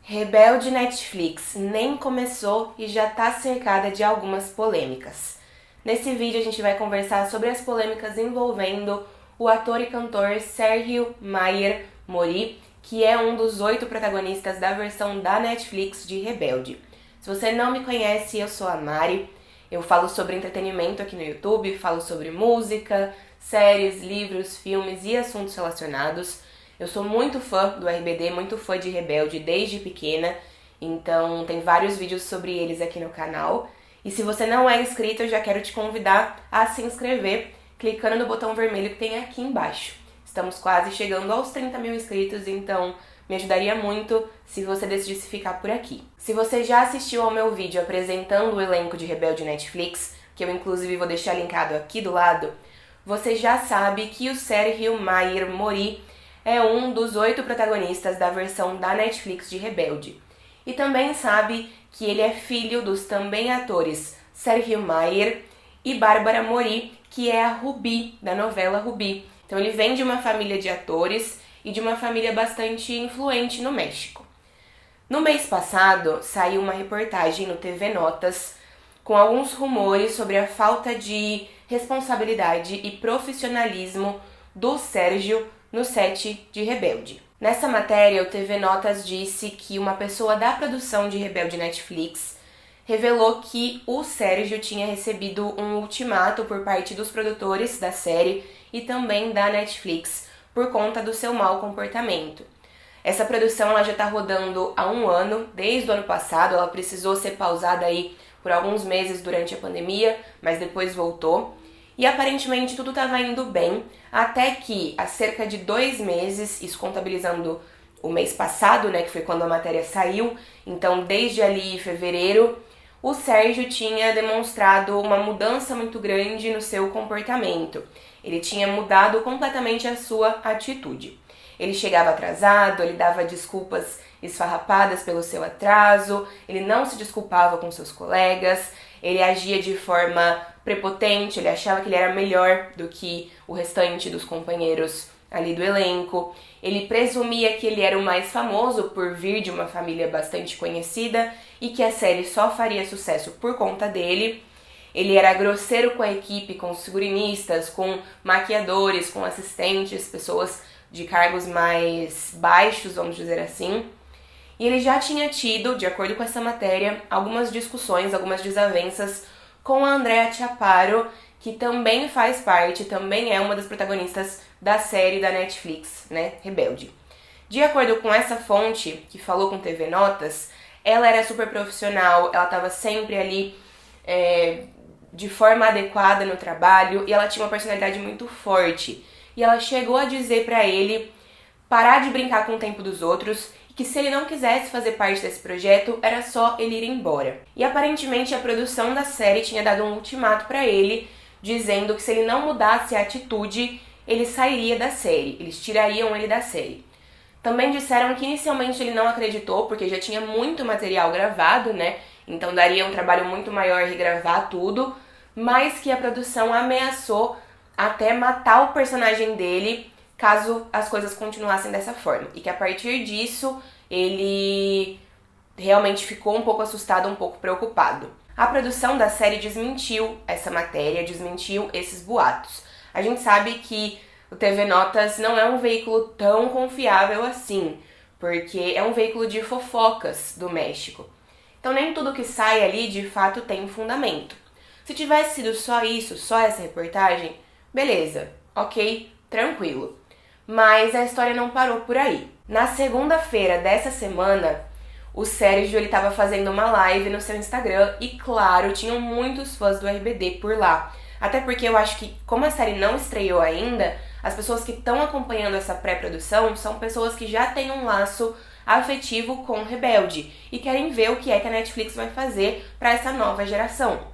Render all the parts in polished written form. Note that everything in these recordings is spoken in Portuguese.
Rebelde Netflix nem começou e já tá cercada de algumas polêmicas. Nesse vídeo a gente vai conversar sobre as polêmicas envolvendo o ator e cantor Sérgio Mayer Mori, que é um dos 8 protagonistas da versão da Netflix de Rebelde. Se você não me conhece, eu sou a Mari. Eu falo sobre entretenimento aqui no YouTube, falo sobre música, séries, livros, filmes e assuntos relacionados. Eu sou muito fã do RBD, muito fã de Rebelde desde pequena, então tem vários vídeos sobre eles aqui no canal. E se você não é inscrito, eu já quero te convidar a se inscrever clicando no botão vermelho que tem aqui embaixo. Estamos quase chegando aos 30 mil inscritos, então me ajudaria muito se você decidisse ficar por aqui. Se você já assistiu ao meu vídeo apresentando o elenco de Rebelde Netflix, que eu inclusive vou deixar linkado aqui do lado, você já sabe que o Sérgio Mayer Mori é um dos 8 protagonistas da versão da Netflix de Rebelde. E também sabe que ele é filho dos também atores Sérgio Mayer e Bárbara Mori, que é a Ruby, da novela Ruby. Então ele vem de uma família de atores e de uma família bastante influente no México. No mês passado, saiu uma reportagem no TV Notas com alguns rumores sobre a falta de responsabilidade e profissionalismo do Sérgio no set de Rebelde. Nessa matéria, o TV Notas disse que uma pessoa da produção de Rebelde Netflix revelou que o Sérgio tinha recebido um ultimato por parte dos produtores da série e também da Netflix por conta do seu mau comportamento. Essa produção ela já está rodando há um ano, desde o ano passado, ela precisou ser pausada aí por alguns meses durante a pandemia, mas depois voltou. E aparentemente tudo estava indo bem, até que há cerca de 2 meses, isso contabilizando o mês passado, né, que foi quando a matéria saiu, então desde ali fevereiro, o Sérgio tinha demonstrado uma mudança muito grande no seu comportamento. Ele tinha mudado completamente a sua atitude. Ele chegava atrasado, ele dava desculpas esfarrapadas pelo seu atraso, ele não se desculpava com seus colegas, ele agia de forma prepotente, ele achava que ele era melhor do que o restante dos companheiros ali do elenco. Ele presumia que ele era o mais famoso por vir de uma família bastante conhecida e que a série só faria sucesso por conta dele. Ele era grosseiro com a equipe, com os figurinistas, com maquiadores, com assistentes, pessoas de cargos mais baixos, vamos dizer assim. E ele já tinha tido, de acordo com essa matéria, algumas discussões, algumas desavenças com a Andrea Chaparro, que também faz parte, também é uma das protagonistas da série da Netflix, né, Rebelde. De acordo com essa fonte, que falou com TV Notas, ela era super profissional, ela estava sempre ali de forma adequada no trabalho e ela tinha uma personalidade muito forte. E ela chegou a dizer pra ele parar de brincar com o tempo dos outros e que se ele não quisesse fazer parte desse projeto, era só ele ir embora. E aparentemente a produção da série tinha dado um ultimato pra ele, dizendo que se ele não mudasse a atitude, ele sairia da série, eles tirariam ele da série. Também disseram que inicialmente ele não acreditou, porque já tinha muito material gravado, né? Então daria um trabalho muito maior regravar tudo, mas que a produção ameaçou até matar o personagem dele caso as coisas continuassem dessa forma. E que a partir disso ele realmente ficou um pouco assustado, um pouco preocupado. A produção da série desmentiu essa matéria, desmentiu esses boatos. A gente sabe que o TV Notas não é um veículo tão confiável assim, porque é um veículo de fofocas do México. Então nem tudo que sai ali de fato tem fundamento. Se tivesse sido só isso, só essa reportagem, beleza, ok, tranquilo. Mas a história não parou por aí. Na segunda-feira dessa semana, o Sérgio estava fazendo uma live no seu Instagram e, claro, tinham muitos fãs do RBD por lá. Até porque eu acho que, como a série não estreou ainda, as pessoas que estão acompanhando essa pré-produção são pessoas que já têm um laço afetivo com Rebelde e querem ver o que é que a Netflix vai fazer para essa nova geração.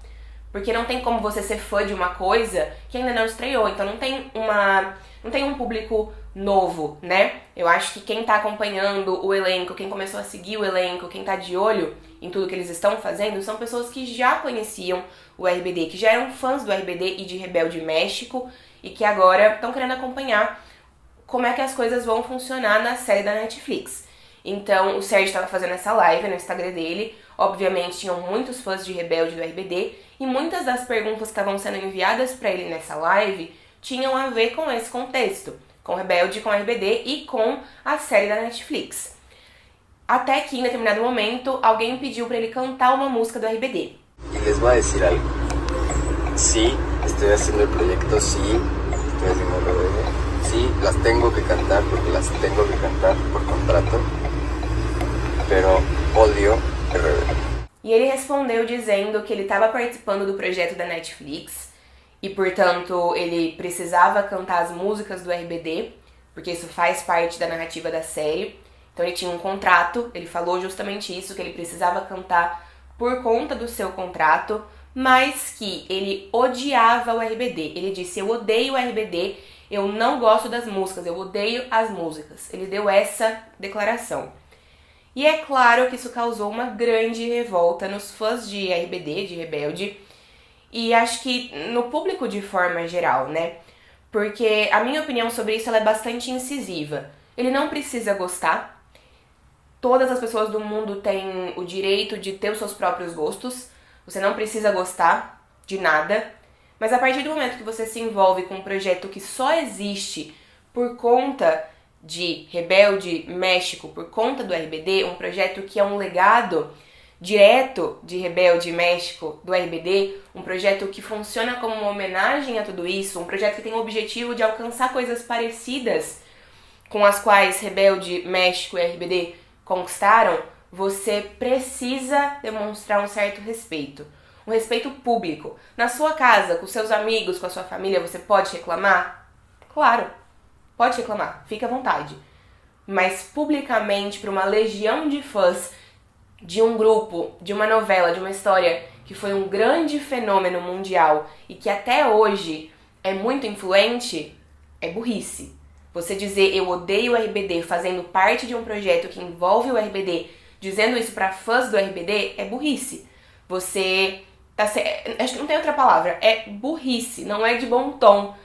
Porque não tem como você ser fã de uma coisa que ainda não estreou, então não tem um público novo, né? Eu acho que quem tá acompanhando o elenco, quem começou a seguir o elenco, quem tá de olho em tudo que eles estão fazendo, são pessoas que já conheciam o RBD, que já eram fãs do RBD e de Rebelde México e que agora estão querendo acompanhar como é que as coisas vão funcionar na série da Netflix. Então o Sérgio estava fazendo essa live no Instagram dele, obviamente tinham muitos fãs de Rebelde do RBD, e muitas das perguntas que estavam sendo enviadas para ele nessa live tinham a ver com esse contexto, com Rebelde, com RBD e com a série da Netflix. Até que em determinado momento alguém pediu para ele cantar uma música do RBD. E les voy a decir algo. Sí, estoy haciendo el proyecto, sí, estoy haciendo el RBD. Sí, las tengo que cantar porque las tengo que cantar por contrato, pero odio RBD. E ele respondeu dizendo que ele estava participando do projeto da Netflix e, portanto, ele precisava cantar as músicas do RBD, porque isso faz parte da narrativa da série. Então ele tinha um contrato, ele falou justamente isso, que ele precisava cantar por conta do seu contrato, mas que ele odiava o RBD. Ele disse, eu odeio o RBD, eu não gosto das músicas, eu odeio as músicas. Ele deu essa declaração. E é claro que isso causou uma grande revolta nos fãs de RBD, de Rebelde, e acho que no público de forma geral, né? Porque a minha opinião sobre isso ela é bastante incisiva. Ele não precisa gostar. Todas as pessoas do mundo têm o direito de ter os seus próprios gostos. Você não precisa gostar de nada. Mas a partir do momento que você se envolve com um projeto que só existe por conta de Rebelde México, por conta do RBD, um projeto que é um legado direto de Rebelde México, do RBD, um projeto que funciona como uma homenagem a tudo isso, um projeto que tem o objetivo de alcançar coisas parecidas com as quais Rebelde México e RBD conquistaram, você precisa demonstrar um certo respeito. Um respeito público. Na sua casa, com seus amigos, com a sua família, você pode reclamar? Claro, pode reclamar, fica à vontade. Mas publicamente, para uma legião de fãs de um grupo, de uma novela, de uma história que foi um grande fenômeno mundial e que até hoje é muito influente, é burrice. Você dizer eu odeio o RBD fazendo parte de um projeto que envolve o RBD, dizendo isso para fãs do RBD, é burrice. Você tá acho que não tem outra palavra, é burrice, não é de bom tom.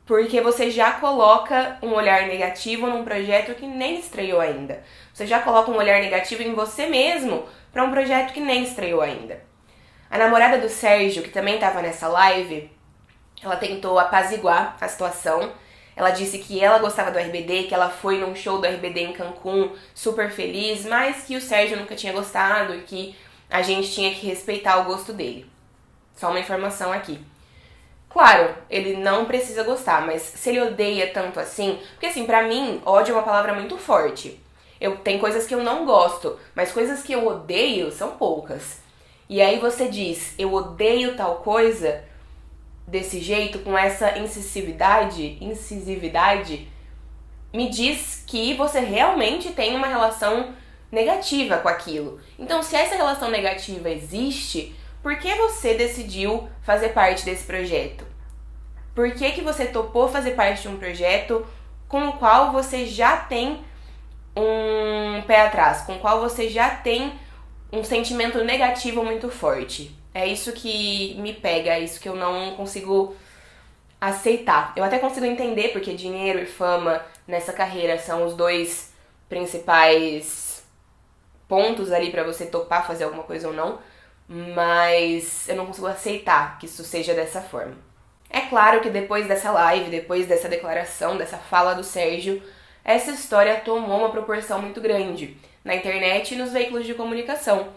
Porque você já coloca um olhar negativo num projeto que nem estreou ainda. Você já coloca um olhar negativo em você mesmo para um projeto que nem estreou ainda. A namorada do Sérgio, que também estava nessa live, ela tentou apaziguar a situação. Ela disse que ela gostava do RBD, que ela foi num show do RBD em Cancún super feliz, mas que o Sérgio nunca tinha gostado e que a gente tinha que respeitar o gosto dele. Só uma informação aqui. Claro, ele não precisa gostar, mas se ele odeia tanto assim... Porque assim, pra mim, ódio é uma palavra muito forte. Tem coisas que eu não gosto, mas coisas que eu odeio são poucas. E aí você diz, eu odeio tal coisa desse jeito, com essa incisividade, me diz que você realmente tem uma relação negativa com aquilo. Então, se essa relação negativa existe, por que você decidiu fazer parte desse projeto? Por que você topou fazer parte de um projeto com o qual você já tem um pé atrás, com o qual você já tem um sentimento negativo muito forte? É isso que me pega, é isso que eu não consigo aceitar. Eu até consigo entender porque dinheiro e fama nessa carreira são os dois principais pontos ali pra você topar fazer alguma coisa ou não, mas eu não consigo aceitar que isso seja dessa forma. É claro que depois dessa live, depois dessa declaração, dessa fala do Sérgio, essa história tomou uma proporção muito grande na internet e nos veículos de comunicação.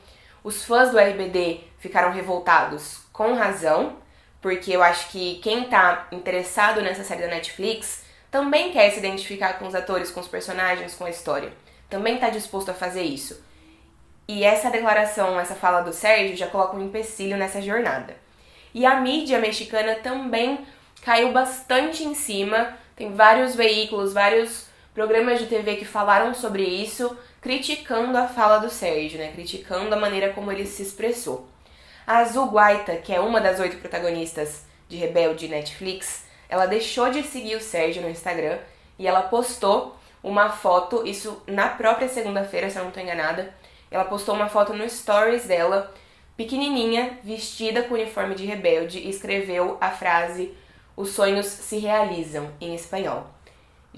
Os fãs do RBD ficaram revoltados com razão, porque eu acho que quem tá interessado nessa série da Netflix também quer se identificar com os atores, com os personagens, com a história. Também tá disposto a fazer isso. E essa declaração, essa fala do Sérgio já coloca um empecilho nessa jornada. E a mídia mexicana também caiu bastante em cima. Tem vários veículos, vários programas de TV que falaram sobre isso, criticando a fala do Sérgio, né? Criticando a maneira como ele se expressou. A Azul Guaita, que é uma das 8 protagonistas de Rebelde Netflix, ela deixou de seguir o Sérgio no Instagram e ela postou uma foto, isso na própria segunda-feira, se eu não estou enganada. Ela postou uma foto no stories dela, pequenininha, vestida com o uniforme de Rebelde, e escreveu a frase "Os sonhos se realizam", em espanhol.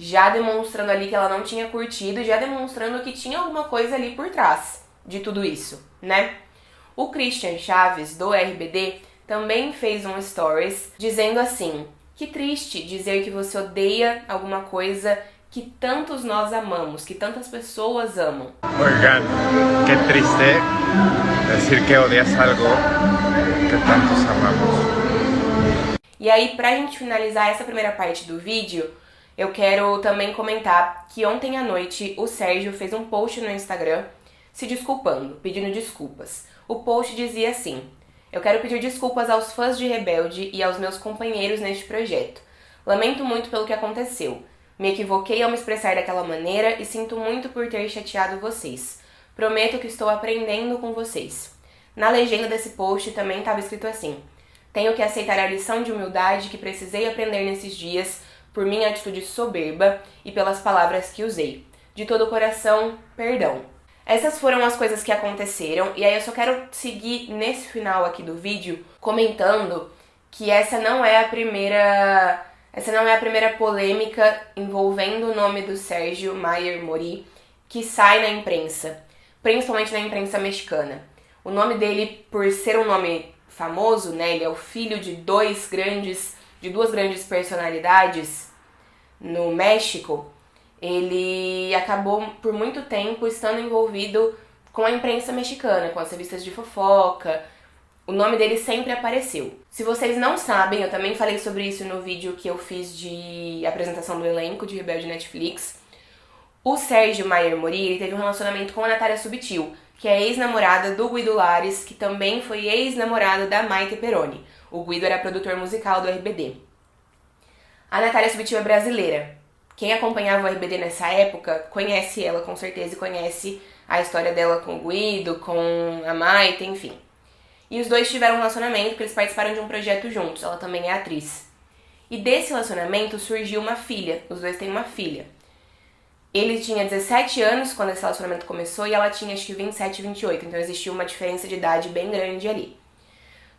já demonstrando ali que ela não tinha curtido, já demonstrando que tinha alguma coisa ali por trás de tudo isso, né? O Christian Chaves, do RBD, também fez um stories dizendo assim: que triste dizer que você odeia alguma coisa que tantos nós amamos, que tantas pessoas amam. Oigan, que triste dizer que odias algo que tantos amamos. E aí, pra gente finalizar essa primeira parte do vídeo, eu quero também comentar que ontem à noite o Sérgio fez um post no Instagram se desculpando, pedindo desculpas. O post dizia assim: eu quero pedir desculpas aos fãs de Rebelde e aos meus companheiros neste projeto. Lamento muito pelo que aconteceu. Me equivoquei ao me expressar daquela maneira e sinto muito por ter chateado vocês. Prometo que estou aprendendo com vocês. Na legenda desse post também estava escrito assim: tenho que aceitar a lição de humildade que precisei aprender nesses dias por minha atitude soberba e pelas palavras que usei. De todo o coração, perdão. Essas foram as coisas que aconteceram, e aí eu só quero seguir nesse final aqui do vídeo comentando que essa não é a primeira polêmica envolvendo o nome do Sérgio Mayer Mori que sai na imprensa, principalmente na imprensa mexicana. O nome dele, por ser um nome famoso, né, ele é o filho de duas grandes personalidades no México. Ele acabou por muito tempo estando envolvido com a imprensa mexicana, com as revistas de fofoca. O nome dele sempre apareceu. Se vocês não sabem, eu também falei sobre isso no vídeo que eu fiz de apresentação do elenco de Rebelde Netflix. O Sérgio Mayer Mori, ele teve um relacionamento com a Natália Subtil, que é ex-namorada do Guido Lares, que também foi ex-namorada da Maite Peroni. O Guido era produtor musical do RBD. A Natália Subtil é brasileira. Quem acompanhava o RBD nessa época conhece ela com certeza e conhece a história dela com o Guido, com a Maite, enfim. E os dois tiveram um relacionamento porque eles participaram de um projeto juntos, ela também é atriz. E desse relacionamento surgiu uma filha, os dois têm uma filha. Ele tinha 17 anos quando esse relacionamento começou e ela tinha acho que 27, 28, então existia uma diferença de idade bem grande ali.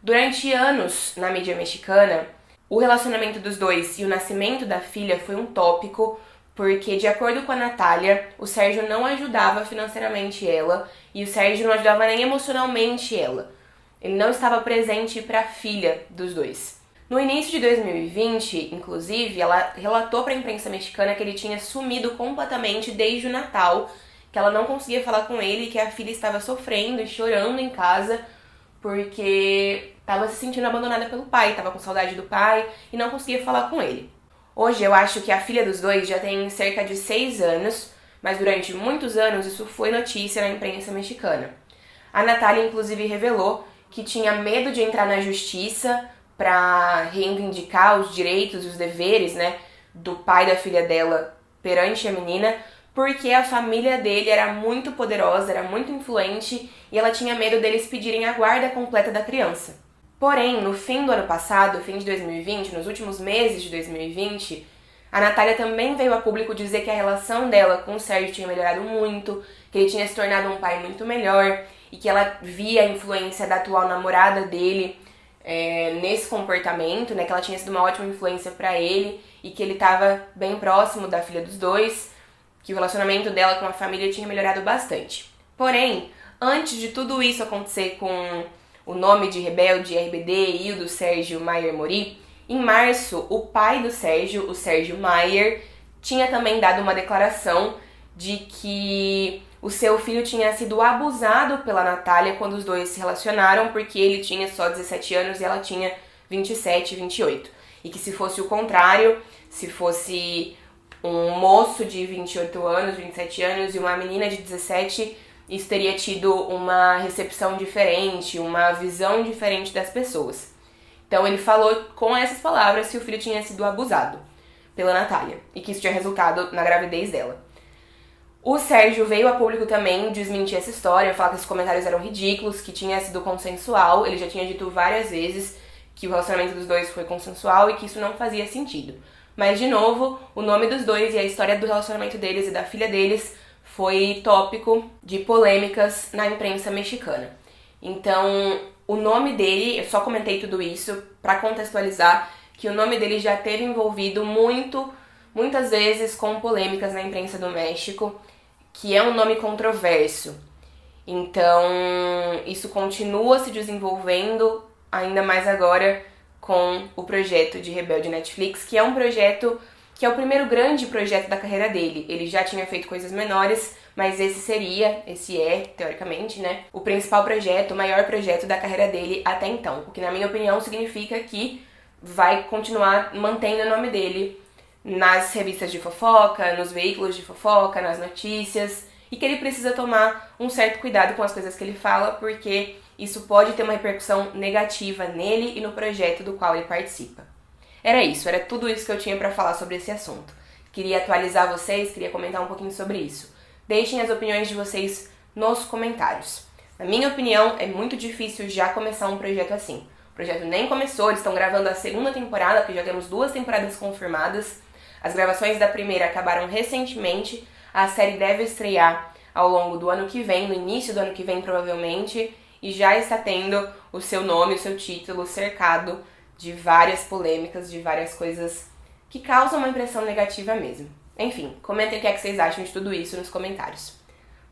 Durante anos na mídia mexicana, o relacionamento dos dois e o nascimento da filha foi um tópico, porque, de acordo com a Natália, o Sérgio não ajudava financeiramente ela e o Sérgio não ajudava nem emocionalmente ela. Ele não estava presente para a filha dos dois. No início de 2020, inclusive, ela relatou para a imprensa mexicana que ele tinha sumido completamente desde o Natal, que ela não conseguia falar com ele, que a filha estava sofrendo e chorando em casa porque estava se sentindo abandonada pelo pai, estava com saudade do pai e não conseguia falar com ele. Hoje eu acho que a filha dos dois já tem cerca de 6 anos, mas durante muitos anos isso foi notícia na imprensa mexicana. A Natália inclusive revelou que tinha medo de entrar na justiça para reivindicar os direitos e os deveres, né, do pai da filha dela perante a menina, porque a família dele era muito poderosa, era muito influente e ela tinha medo deles pedirem a guarda completa da criança. Porém, no fim do ano passado, fim de 2020, nos últimos meses de 2020, a Natália também veio a público dizer que a relação dela com o Sérgio tinha melhorado muito, que ele tinha se tornado um pai muito melhor e que ela via a influência da atual namorada dele nesse comportamento, né, que ela tinha sido uma ótima influência pra ele e que ele estava bem próximo da filha dos dois, que o relacionamento dela com a família tinha melhorado bastante. Porém, antes de tudo isso acontecer com o nome de Rebelde, RBD e o do Sérgio Mayer Mori, em março, o pai do Sérgio, o Sérgio Mayer, tinha também dado uma declaração de que o seu filho tinha sido abusado pela Natália quando os dois se relacionaram, porque ele tinha só 17 anos e ela tinha 27, 28. E que se fosse o contrário, se fosse um moço de 28 anos, 27 anos e uma menina de 17, isso teria tido uma recepção diferente, uma visão diferente das pessoas. Então ele falou com essas palavras que o filho tinha sido abusado pela Natália e que isso tinha resultado na gravidez dela. O Sérgio veio a público também desmentir essa história, falar que esses comentários eram ridículos, que tinha sido consensual. Ele já tinha dito várias vezes que o relacionamento dos dois foi consensual e que isso não fazia sentido. Mas, de novo, o nome dos dois e a história do relacionamento deles e da filha deles foi tópico de polêmicas na imprensa mexicana. Então, o nome dele, eu só comentei tudo isso para contextualizar que o nome dele já teve envolvido muitas vezes com polêmicas na imprensa do México, que é um nome controverso. Então, isso continua se desenvolvendo, ainda mais agora com o projeto de Rebelde Netflix, que é um projeto que é o primeiro grande projeto da carreira dele. Ele já tinha feito coisas menores, mas esse é, teoricamente, né, o principal projeto, o maior projeto da carreira dele até então. O que, na minha opinião, significa que vai continuar mantendo o nome dele nas revistas de fofoca, nos veículos de fofoca, nas notícias, e que ele precisa tomar um certo cuidado com as coisas que ele fala, porque isso pode ter uma repercussão negativa nele e no projeto do qual ele participa. Era tudo isso que eu tinha pra falar sobre esse assunto. Queria atualizar vocês, queria comentar um pouquinho sobre isso. Deixem as opiniões de vocês nos comentários. Na minha opinião, é muito difícil já começar um projeto assim. O projeto nem começou, eles estão gravando a segunda temporada, porque já temos 2 temporadas confirmadas. As gravações da primeira acabaram recentemente. A série deve estrear ao longo do ano que vem, no início do ano que vem provavelmente, e já está tendo o seu nome, o seu título cercado de várias polêmicas, de várias coisas que causam uma impressão negativa mesmo. Enfim, comentem o que é que vocês acham de tudo isso nos comentários.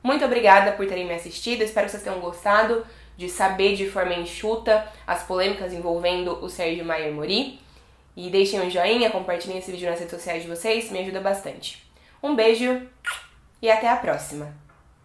Muito obrigada por terem me assistido, espero que vocês tenham gostado de saber de forma enxuta as polêmicas envolvendo o Sérgio Mayer Mori. E deixem um joinha, compartilhem esse vídeo nas redes sociais de vocês, me ajuda bastante. Um beijo e até a próxima!